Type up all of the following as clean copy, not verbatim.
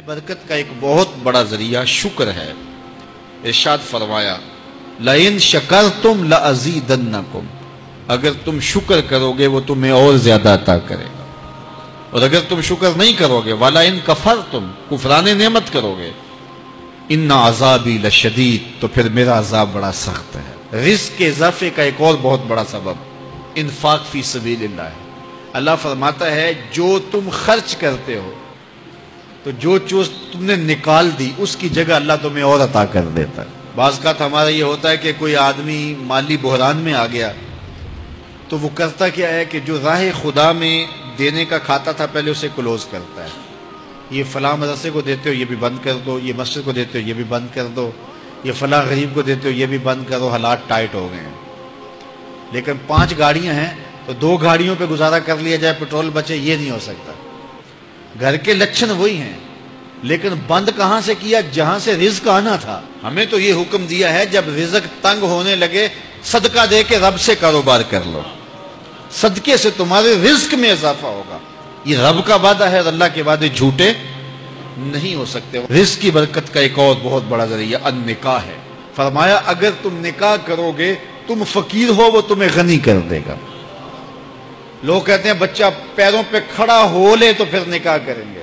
برکت کا ایک بہت بڑا ذریعہ شکر ہے۔ ارشاد فرمایا لَإِن شَكَرْتُمْ لَأَزِيدَنَّكُمْ، اگر تم شکر کرو گے وہ تمہیں اور زیادہ عطا کرے گا، اور اگر تم شکر نہیں کرو گے وَلَئِن كَفَرْتُمْ، کفران نعمت کرو گے، إِنَّ عَذَابِي لَشَدِيدٌ، تو پھر میرا عذاب بڑا سخت ہے۔ رزق کے اضافے کا ایک اور بہت بڑا سبب انفاق فی سبیل اللہ ہے۔ اللہ فرماتا ہے جو تم خرچ کرتے ہو تو جو چیز تم نے نکال دی اس کی جگہ اللہ تمہیں اور عطا کر دیتا ہے۔ بعض کا ہمارا یہ ہوتا ہے کہ کوئی آدمی مالی بحران میں آ گیا تو وہ کرتا کیا ہے کہ جو راہ خدا میں دینے کا کھاتا تھا پہلے اسے کلوز کرتا ہے، یہ فلاں مدرسے کو دیتے ہو یہ بھی بند کر دو، یہ مسجد کو دیتے ہو یہ بھی بند کر دو، یہ فلاں غریب کو دیتے ہو یہ بھی بند کرو، حالات ٹائٹ ہو گئے ہیں۔ لیکن 5 گاڑیاں ہیں تو 2 گاڑیوں پہ گزارا کر لیا جائے، پیٹرول بچے، یہ نہیں ہو سکتا۔ گھر کے لچھن وہی ہیں لیکن بند کہاں سے کیا؟ جہاں سے رزق آنا تھا۔ ہمیں تو یہ حکم دیا ہے جب رزق تنگ ہونے لگے صدقہ دے کے رب سے کاروبار کر لو، صدقے سے تمہارے رزق میں اضافہ ہوگا۔ یہ رب کا وعدہ ہے اور اللہ کے وعدے جھوٹے نہیں ہو سکتے۔ رزق کی برکت کا ایک اور بہت بڑا ذریعہ النکاح ہے۔ فرمایا اگر تم نکاح کرو گے، تم فقیر ہو وہ تمہیں غنی کر دے گا۔ لوگ کہتے ہیں بچہ پیروں پہ کھڑا ہو لے تو پھر نکاح کریں گے،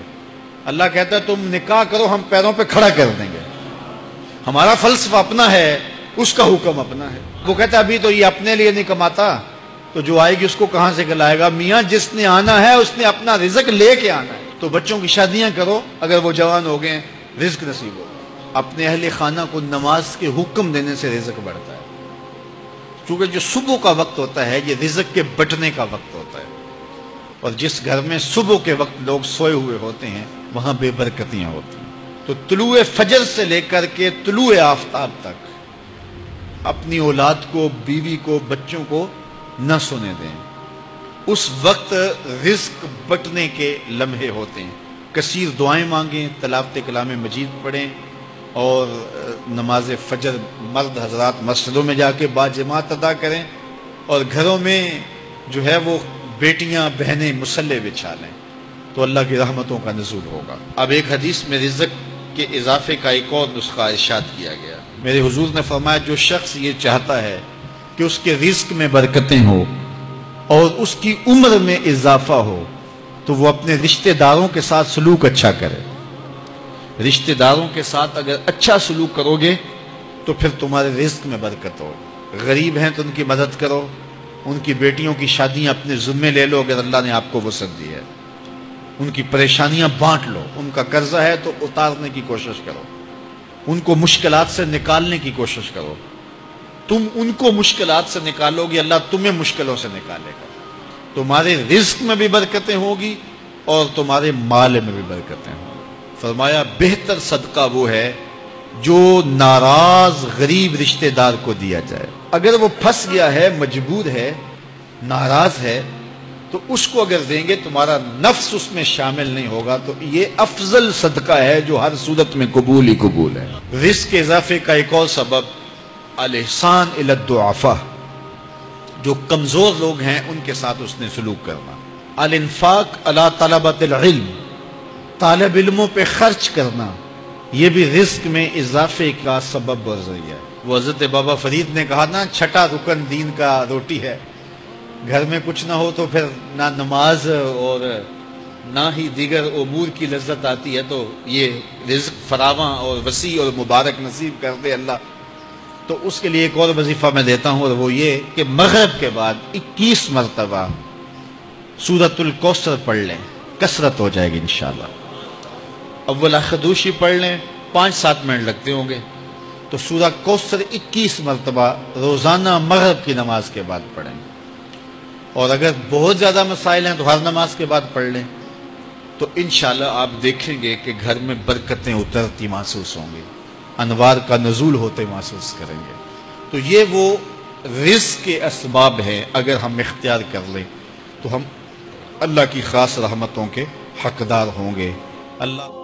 اللہ کہتا ہے تم نکاح کرو ہم پیروں پہ کھڑا کر دیں گے۔ ہمارا فلسفہ اپنا ہے، اس کا حکم اپنا ہے۔ وہ کہتا ہے ابھی تو یہ اپنے لیے نہیں کماتا تو جو آئے گی اس کو کہاں سے کھلائے گا؟ میاں جس نے آنا ہے اس نے اپنا رزق لے کے آنا ہے۔ تو بچوں کی شادیاں کرو، اگر وہ جوان ہو گئے رزق نصیب ہوگا۔ اپنے اہل خانہ کو نماز کے حکم دینے سے رزق بڑھتا ہے، کیونکہ جو صبح کا وقت ہوتا ہے یہ رزق کے بٹنے کا وقت ہوتا ہے، اور جس گھر میں صبح کے وقت لوگ سوئے ہوئے ہوتے ہیں وہاں بے برکتیاں ہوتی ہیں۔ تو طلوع فجر سے لے کر کے طلوع آفتاب تک اپنی اولاد کو، بیوی کو، بچوں کو نہ سونے دیں۔ اس وقت رزق بٹنے کے لمحے ہوتے ہیں۔ کثیر دعائیں مانگیں، تلاوت کلام مجید پڑھیں، اور نماز فجر مرد حضرات مسجدوں میں جا کے باجماعت ادا کریں، اور گھروں میں جو ہے وہ بیٹیاں بہنیں مصلے بچھا لیں تو اللہ کی رحمتوں کا نزول ہوگا۔ اب ایک حدیث میں رزق کے اضافے کا ایک اور نسخہ ارشاد کیا گیا۔ میرے حضور نے فرمایا جو شخص یہ چاہتا ہے کہ اس کے رزق میں برکتیں ہو اور اس کی عمر میں اضافہ ہو تو وہ اپنے رشتہ داروں کے ساتھ سلوک اچھا کرے۔ رشتہ داروں کے ساتھ اگر اچھا سلوک کرو گے تو پھر تمہارے رزق میں برکت ہو۔ غریب ہیں تو ان کی مدد کرو، ان کی بیٹیوں کی شادیاں اپنے ذمے لے لو اگر اللہ نے آپ کو وسعت دی ہے، ان کی پریشانیاں بانٹ لو، ان کا قرضہ ہے تو اتارنے کی کوشش کرو، ان کو مشکلات سے نکالنے کی کوشش کرو۔ تم ان کو مشکلات سے نکالو گے اللہ تمہیں مشکلوں سے نکالے گا۔ تمہارے رزق میں بھی برکتیں ہوگی اور تمہارے مال میں بھی برکتیں ہوں۔ فرمایا بہتر صدقہ وہ ہے جو ناراض غریب رشتہ دار کو دیا جائے۔ اگر وہ پھنس گیا ہے، مجبور ہے، ناراض ہے، تو اس کو اگر دیں گے تمہارا نفس اس میں شامل نہیں ہوگا، تو یہ افضل صدقہ ہے جو ہر صورت میں قبول ہی قبول ہے۔ رزق کے اضافے کا ایک اور سبب الاحسان الی الضعفاء، جو کمزور لوگ ہیں ان کے ساتھ اس نے سلوک کرنا۔ الانفاق علی طلبۃ العلم، طالب علموں پہ خرچ کرنا، یہ بھی رزق میں اضافے کا سبب اور ذریعہ ہے۔ وہ حضرت بابا فرید نے کہا نا 6واں رکن دین کا روٹی ہے۔ گھر میں کچھ نہ ہو تو پھر نہ نماز اور نہ ہی دیگر امور کی لذت آتی ہے، تو یہ رزق فراواں اور وسیع اور مبارک نصیب کر دے اللہ۔ تو اس کے لیے ایک اور وظیفہ میں دیتا ہوں، اور وہ یہ کہ مغرب کے بعد 21 مرتبہ سورۃ الکوثر پڑھ لیں، کثرت ہو جائے گی انشاءاللہ۔ اول خدوشی پڑھ لیں، 5-7 منٹ لگتے ہوں گے، تو سورہ کوثر 21 مرتبہ روزانہ مغرب کی نماز کے بعد پڑھیں۔ اور اگر بہت زیادہ مسائل ہیں تو ہر نماز کے بعد پڑھ لیں، تو انشاءاللہ آپ دیکھیں گے کہ گھر میں برکتیں اترتی محسوس ہوں گی، انوار کا نزول ہوتے محسوس کریں گے۔ تو یہ وہ رزق کے اسباب ہیں، اگر ہم اختیار کر لیں تو ہم اللہ کی خاص رحمتوں کے حقدار ہوں گے۔ اللہ